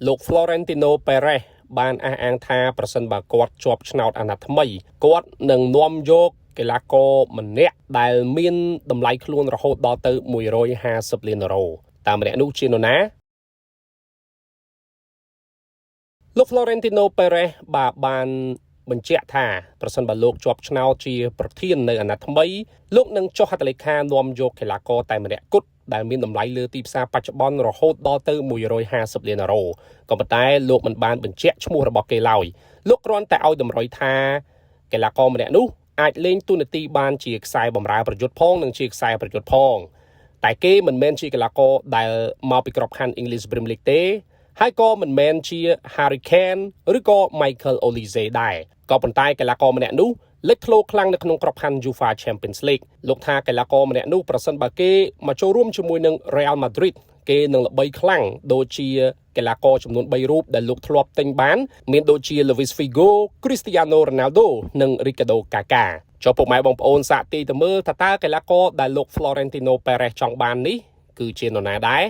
លោក Florentino Perez បានអះអាងថាប្រសិនបើគាត់ជាប់ឆ្នោតអាណត្តិថ្មីគាត់នឹងនាំយកកីឡាករម្នាក់ដែលមានតម្លៃខ្លួនរហូតដល់ទៅ150លានដុល្លារតើម្នាក់នោះជានរណាលោក Florentino Perez បានបញ្ជាក់ថាប្រសិនបើលោកជាប់ឆ្នោតជាប្រធាននៅអាណត្តិថ្មីលោកនឹងចុះហត្ថលេខានាំយកកីឡាករតែម្នាក់គត់ដែលមានតម្លៃលើទីផ្សារបច្ចុប្បន្នរហូតដល់ទៅ150លានដុល្លារក៏ប៉ុន្តែលោកមិនបានបញ្ជាក់ឈ្មោះរបស់គេឡើយលោកគ្រាន់តែឲ្យតម្រុយថាកីឡាករម្នាក់នោះអាចលេងតួនាទីបានជាខ្សែបម្រើប្រយុទ្ធផងនិងជាខ្សែប្រយុទ្ធផងតែគេមិនមែនជាកីឡាករដែលមកពីក្របខ័ណ្ឌ English Premier League ទេហើយក៏មិនមែនជា Harry Kane ឬក៏ Michael Olise ដែរក៏ប៉ុន្តែកីឡាករម្នាក់នោះលេចធ្លោខ្លាំងនៅក្នុងក្របខ័ណ្ឌ UEFA Champions League លោកថាកីឡាករម្នាក់នោះប្រសិនបើគេមកចូលរួមជាមួយនឹង Real Madrid គេនឹងល្បីខ្លាំងដូចជាកីឡាករចំនួន3រូបដែលលោកធ្លាប់ទិញបានមានដូចជា Luis Figo, Cristiano Ronaldo និង Ricardo Kaká ចូលពុកម៉ែបងប្អូនសាកទីទៅមើលថាតើកីឡាករដែលលោក Florentino Perez ចង់បាននេះគឺជានរណាដែរ